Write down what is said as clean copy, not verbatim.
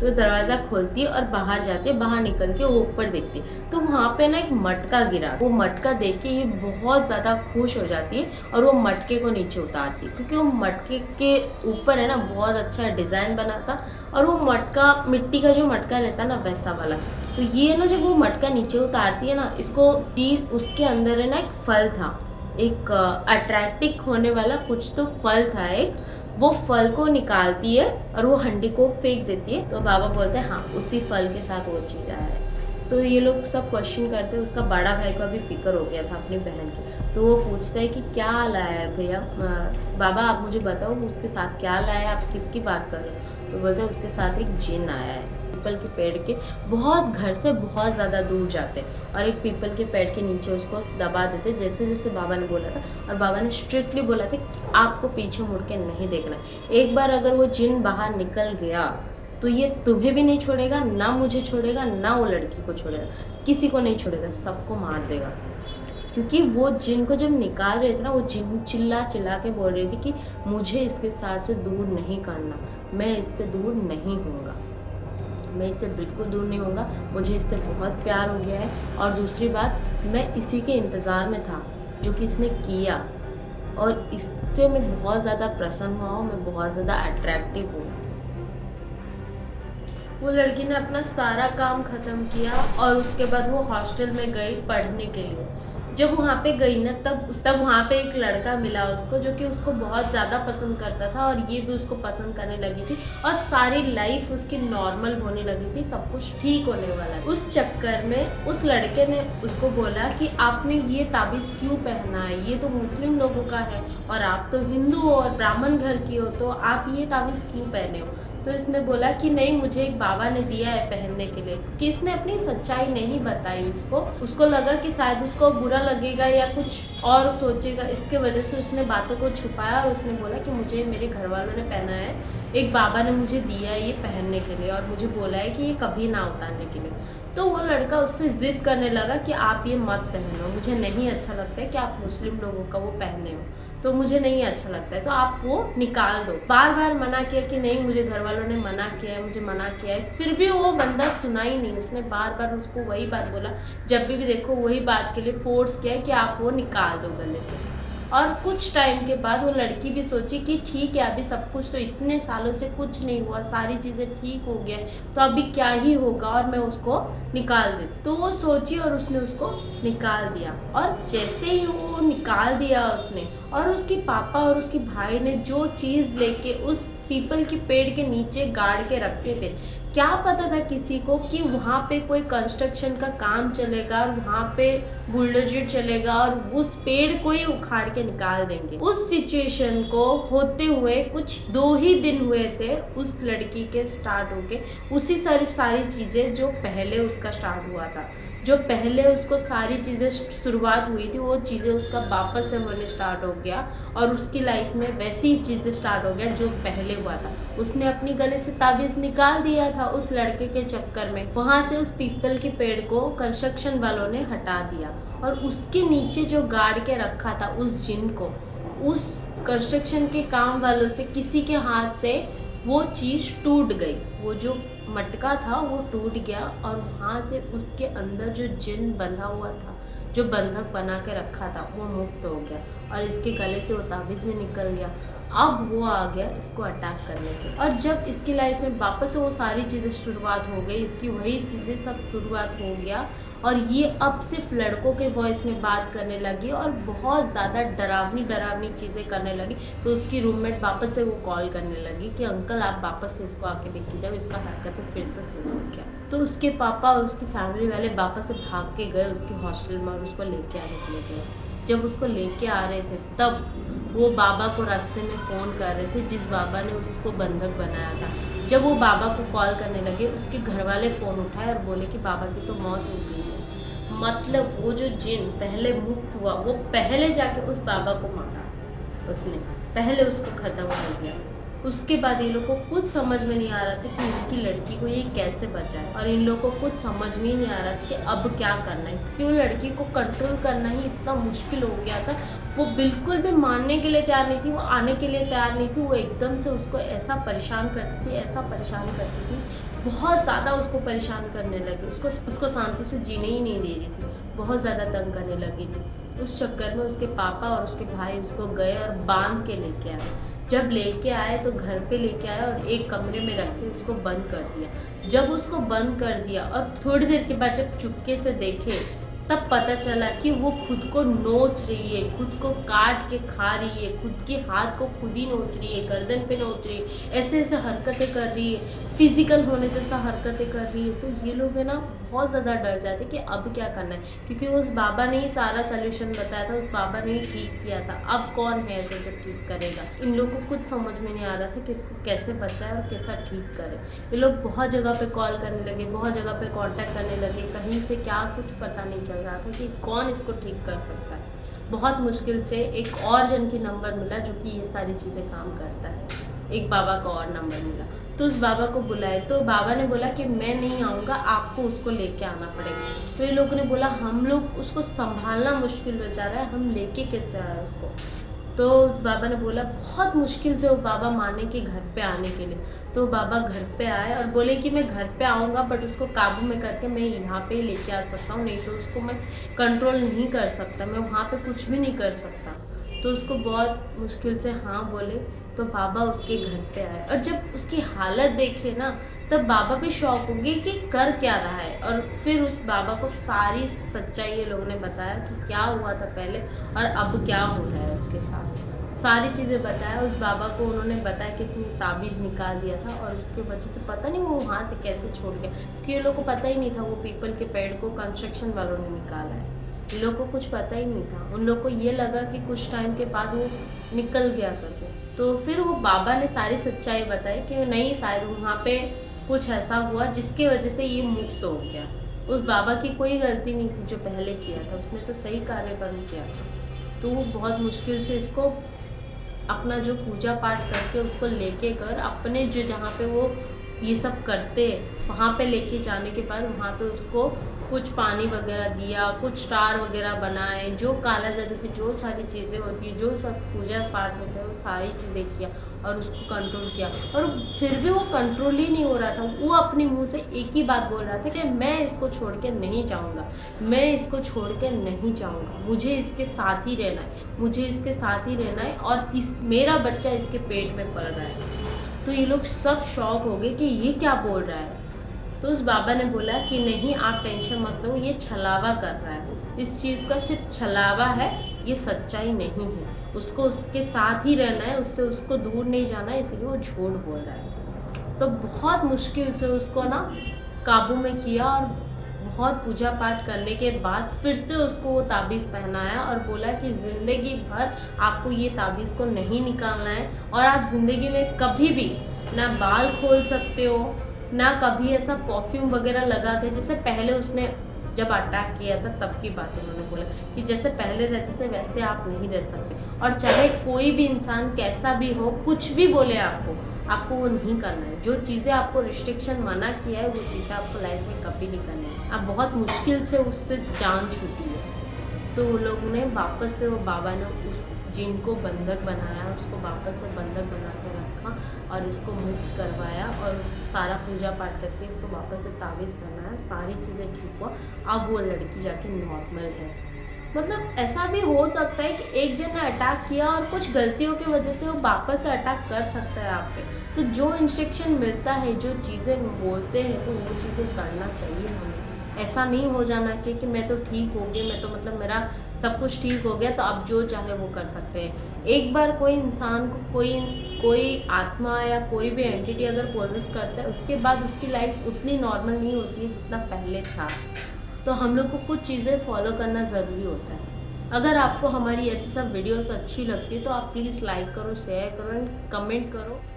तो दरवाज़ा खोलती है और बाहर जाती है, बाहर निकल के वो ऊपर देखती है तो वहाँ पे ना एक मटका गिरा। वो मटका देख के ये बहुत ज़्यादा खुश हो जाती है और वो मटके को नीचे उतारती है, क्योंकि वो मटके के ऊपर है ना बहुत अच्छा डिज़ाइन बना था और वो मटका मिट्टी का जो मटका रहता है ना वैसा वाला। तो ये ना जब वो मटका नीचे उतारती है ना, इसको उसके अंदर है ना एक फल था, एक अट्रैक्टिव होने वाला कुछ तो फल था एक। वो फल को निकालती है और वो हंडी को फेंक देती है। तो बाबा बोलते हैं हाँ उसी फल के साथ वो चीज़ आया है। तो ये लोग सब क्वेश्चन करते हैं। उसका बड़ा भाई को अभी फिक्र हो गया था अपनी बहन की, तो वो पूछता है कि क्या लाया है भैया, बाबा आप मुझे बताओ उसके साथ क्या लाया है, आप किसकी बात कर रहे हो। तो बोलते हैं उसके साथ एक जिन आया है। पीपल के पेड़ के बहुत घर से बहुत ज़्यादा दूर जाते और एक पीपल के पेड़ के नीचे उसको दबा देते, जैसे जैसे बाबा ने बोला था। और बाबा ने स्ट्रिक्टली बोला था कि आपको पीछे मुड़ के नहीं देखना। एक बार अगर वो जिन बाहर निकल गया तो ये तुम्हें भी नहीं छोड़ेगा, ना मुझे छोड़ेगा, ना वो लड़की को छोड़ेगा, किसी को नहीं छोड़ेगा, सबको मार देगा। क्योंकि वो जिन को जब निकाल रहे थे ना, वो जिन चिल्ला चिल्ला के बोल रही थी कि मुझे इसके साथ से दूर नहीं करना, मैं इससे दूर नहीं होऊंगा, मैं इससे बिल्कुल दूर नहीं होऊंगा, मुझे इससे बहुत प्यार हो गया है। और दूसरी बात, मैं इसी के इंतज़ार में था जो कि इसने किया, और इससे मैं बहुत ज़्यादा प्रसन्न हुआ हूँ, मैं बहुत ज़्यादा अट्रैक्टिव हूँ। वो लड़की ने अपना सारा काम ख़त्म किया और उसके बाद वो हॉस्टल में गई पढ़ने के लिए। जब वहाँ पे गई ना, तब वहाँ पे एक लड़का मिला उसको, जो कि उसको बहुत ज़्यादा पसंद करता था और ये भी उसको पसंद करने लगी थी और सारी लाइफ उसकी नॉर्मल होने लगी थी, सब कुछ ठीक होने वाला है। उस चक्कर में उस लड़के ने उसको बोला कि आपने ये ताबीज़ क्यों पहना है, ये तो मुस्लिम लोगों का है और आप तो हिंदू हो और ब्राह्मण घर की हो, तो आप ये ताबीज़ क्यों पहने हो। तो इसने बोला कि नहीं, मुझे एक बाबा ने दिया है पहनने के लिए, कि इसने अपनी सच्चाई नहीं बताई उसको लगा कि शायद उसको बुरा लगेगा या कुछ और सोचेगा, इसके वजह से उसने बातों को छुपाया और उसने बोला कि मुझे मेरे घर वालों ने पहना है, एक बाबा ने मुझे दिया है ये पहनने के लिए और मुझे बोला है कि ये कभी ना उतारने के लिए। तो वो लड़का उससे ज़िद करने लगा कि आप ये मत पहनो, मुझे नहीं अच्छा लगता है कि आप मुस्लिम लोगों का वो पहने हो, तो मुझे नहीं अच्छा लगता है, तो आप वो निकाल दो। बार बार मना किया कि नहीं, मुझे घर वालों ने मना किया है, मुझे मना किया है, फिर भी वो बंदा सुना ही नहीं। उसने बार बार उसको वही बात बोला, जब भी देखो वही बात के लिए फोर्स किया कि आप वो निकाल दो गले से। और कुछ टाइम के बाद वो लड़की भी सोची कि ठीक है, अभी सब कुछ तो इतने सालों से कुछ नहीं हुआ, सारी चीज़ें ठीक हो गया, तो अभी क्या ही होगा और मैं उसको निकाल दे। तो वो सोची और उसने उसको निकाल दिया। और जैसे ही वो निकाल दिया उसने, और उसके पापा और उसके भाई ने जो चीज़ लेके उस पीपल के पेड़ के नीचे गाड़ के रखे थे, क्या पता था किसी को कि वहाँ पे कोई कंस्ट्रक्शन का काम चलेगा और वहाँ पे बुलडोजर चलेगा और उस पेड़ को ही उखाड़ के निकाल देंगे। उस सिचुएशन को होते हुए कुछ 2 ही दिन हुए थे उस लड़की के स्टार्ट होके, उसी सारी चीज़ें जो पहले उसका स्टार्ट हुआ था, जो पहले उसको सारी चीज़ें शुरुआत हुई थी, वो चीज़ें उसका वापस से होने स्टार्ट हो गया और उसकी लाइफ में वैसी ही चीज़ें स्टार्ट हो गया जो पहले हुआ था। उसने अपनी गले से ताबीज़ निकाल दिया था उस लड़के के चक्कर में, वहाँ से उस पीपल के पेड़ को कंस्ट्रक्शन वालों ने हटा दिया और उसके नीचे जो गाड़ के रखा था उस जिन को, उस कंस्ट्रक्शन के काम वालों से किसी के हाथ से वो चीज़ टूट गई, वो जो मटका था वो टूट गया और वहाँ से उसके अंदर जो जिन बंधा हुआ था, जो बंधक बना के रखा था, वो मुक्त हो गया और इसके गले से वो ताबीज़ भी निकल गया। अब वो आ गया इसको अटैक करने के, और जब इसकी लाइफ में वापस से वो सारी चीज़ें शुरुआत हो गई, इसकी वही चीज़ें सब शुरुआत हो गया और ये अब सिर्फ लड़कों के वॉइस में बात करने लगी और बहुत ज़्यादा डरावनी चीज़ें करने लगी। तो उसकी रूममेट वापस से वो कॉल करने लगी कि अंकल आप वापस से इसको आके देखिए, जब इसका हरकतें फिर से शुरू हो गया। तो उसके पापा और उसकी फैमिली वाले वापस से भाग के गए उसके हॉस्टल में और उसको लेके आने के लिए गए। जब उसको लेके आ रहे थे तब वो बाबा को रास्ते में फ़ोन कर रहे थे, जिस बाबा ने उसको बंधक बनाया था। जब वो बाबा को कॉल करने लगे, उसके घर वाले फ़ोन उठाए और बोले कि बाबा की तो मौत हो गई है। मतलब वो जो जिन पहले मुक्त हुआ, वो पहले जाके उस बाबा को मारा, उसने पहले उसको ख़त्म कर दिया। उसके बाद इन लोगों को कुछ समझ में नहीं आ रहा था कि इनकी लड़की को ये कैसे बचाए, और इन लोगों को कुछ समझ में ही नहीं आ रहा था कि अब क्या करना है, क्योंकि वो लड़की को कंट्रोल करना ही इतना मुश्किल हो गया था। वो बिल्कुल भी मानने के लिए तैयार नहीं थी, वो आने के लिए तैयार नहीं थी, वो एकदम से उसको ऐसा परेशान करती थी बहुत ज़्यादा उसको परेशान करने लगी, उसको शांति से जीने ही नहीं दे रही थी, बहुत ज़्यादा तंग करने लगी थी। उस चक्कर में उसके पापा और उसके भाई उसको गए और बांध के लेके आए। जब लेके आए तो घर पे लेके आए और एक कमरे में रख के उसको बंद कर दिया। जब उसको बंद कर दिया और थोड़ी देर के बाद जब चुपके से देखे, तब पता चला कि वो खुद को नोच रही है, खुद को काट के खा रही है, खुद के हाथ को खुद ही नोच रही है, गर्दन पे नोच रही है, ऐसे ऐसे हरकतें कर रही है, फिजिकल होने जैसा हरकतें कर रही है। तो ये लोग है ना बहुत ज़्यादा डर जाते कि अब क्या करना है, क्योंकि उस बाबा ने ही सारा सल्यूशन बताया था, उस बाबा ने ही ठीक किया था। अब कौन है ऐसे जो ठीक करेगा? इन लोगों को कुछ समझ में नहीं आ रहा था कि इसको कैसे बचाए और कैसा ठीक करे। ये लोग बहुत जगह पे कॉल करने लगे, बहुत जगह पे कांटेक्ट करने लगे, कहीं से क्या कुछ पता नहीं चल रहा था कि कौन इसको ठीक कर सकता है। बहुत मुश्किल से एक और जन की नंबर मिला जो कि ये सारी चीज़ें काम करता है। एक बाबा का और नंबर मिला, तो उस बाबा को बुलाए, तो बाबा ने बोला कि मैं नहीं आऊँगा, आपको उसको लेके आना पड़ेगा। तो ये लोगों ने बोला हम लोग उसको संभालना मुश्किल हो जा रहा है, हम लेके कैसे आए उसको? तो उस बाबा ने बोला बहुत मुश्किल से वो बाबा माने कि घर पे आने के लिए। तो बाबा घर पे आए और बोले कि मैं घर पे आऊँगा, बट उसको काबू में करके मैं यहाँ पे लेके आ सकता हूँ, नहीं तो उसको मैं कंट्रोल नहीं कर सकता, मैं वहाँ पे कुछ भी नहीं कर सकता। तो उसको बहुत मुश्किल से हाँ बोले, तो बाबा उसके घर पे आए और जब उसकी हालत देखे ना, तब बाबा भी शॉक हो गए कि कर क्या रहा है। और फिर उस बाबा को सारी सच्चाई ये लोगों ने बताया कि क्या हुआ था पहले और अब क्या हो रहा है उसके साथ, सारी चीज़ें बताया। उस बाबा को उन्होंने बताया कि इसने ताबीज़ निकाल दिया था और उसके वजह से पता नहीं वो वहाँ से कैसे छोड़ गया, क्योंकि ये लोग को पता ही नहीं था वो पीपल के पेड़ को कंस्ट्रक्शन वालों ने निकाला है। इन लोग को कुछ पता ही नहीं था, उन लोग को ये लगा कि कुछ टाइम के बाद वो निकल गया करके। तो फिर वो बाबा ने सारी सच्चाई बताई कि नहीं, शायद वहाँ पे कुछ ऐसा हुआ जिसकी वजह से ये मुक्त हो गया। उस बाबा की कोई गलती नहीं थी जो पहले किया था, उसने तो सही कार्यक्रम किया था। तो वो बहुत मुश्किल से इसको अपना जो पूजा पाठ करके उसको लेके कर अपने जो जहाँ पे वो ये सब करते वहाँ पे लेके जाने के बाद वहाँ पे उसको कुछ पानी वगैरह दिया, कुछ स्टार वगैरह बनाए, जो काला जादू की जो सारी चीज़ें होती है, जो सब पूजा पाठ होता है, वो सारी चीज़ें किया और उसको कंट्रोल किया। और फिर भी वो कंट्रोल ही नहीं हो रहा था। वो अपने मुंह से एक ही बात बोल रहा था कि मैं इसको छोड़ के नहीं जाऊँगा, मैं इसको छोड़ के नहीं जाऊँगा, मुझे इसके साथ ही रहना है, मुझे इसके साथ ही रहना है और मेरा बच्चा इसके पेट में पल रहा है। तो ये लोग सब शॉक हो गए कि ये क्या बोल रहा है। तो उस बाबा ने बोला कि नहीं, आप टेंशन मत लो, ये छलावा कर रहा है, इस चीज़ का सिर्फ छलावा है, ये सच्चाई नहीं है, उसको उसके साथ ही रहना है, उससे उसको दूर नहीं जाना है, इसलिए वो झूठ बोल रहा है। तो बहुत मुश्किल से उसको ना काबू में किया और बहुत पूजा पाठ करने के बाद फिर से उसको वो ताबीज़ पहनाया और बोला कि ज़िंदगी भर आपको ये ताबीज़ को नहीं निकालना है और आप ज़िंदगी में कभी भी ना बाल खोल सकते हो, ना कभी ऐसा परफ्यूम वगैरह लगा के, जैसे पहले उसने जब अटैक किया था तब की बात उन्होंने बोला कि जैसे पहले रहते थे वैसे आप नहीं रह सकते। और चाहे कोई भी इंसान कैसा भी हो, कुछ भी बोले आपको वो नहीं करना है। जो चीज़ें आपको रिस्ट्रिक्शन मना किया है वो चीज़ें आपको लाइफ में कभी नहीं करनी है। अब बहुत मुश्किल से उससे जान छूटी है। तो वो लोग ने वापस से, वो बाबा ने उस जिन को बंधक बनाया, उसको वापस से बंधक बना के रखा और इसको मुक्त करवाया और सारा पूजा पाठ करके इसको वापस से ताबीज़ बनाया, सारी चीज़ें ठीक हुआ। अब वो लड़की जाके नॉर्मल है। मतलब ऐसा भी हो सकता है कि एक जन ने अटैक किया और कुछ गलतियों की वजह से वो वापस से अटैक कर सकता है आप पे। तो जो इंस्ट्रक्शन मिलता है, जो चीज़ें बोलते हैं, तो वो चीज़ें करना चाहिए हमें। ऐसा नहीं हो जाना चाहिए कि मैं तो ठीक हो गई, मैं तो मतलब मेरा सब कुछ ठीक हो गया तो अब जो चाहे वो कर सकते हैं। एक बार कोई इंसान को कोई आत्मा या कोई भी एंटिटी अगर पोजेस करता है, उसके बाद उसकी लाइफ उतनी नॉर्मल नहीं होती है जितना पहले था। तो हम लोग को कुछ चीज़ें फॉलो करना ज़रूरी होता है। अगर आपको हमारी ऐसी सब वीडियोस अच्छी लगती है तो आप प्लीज़ लाइक करो, शेयर करो एंड कमेंट करो।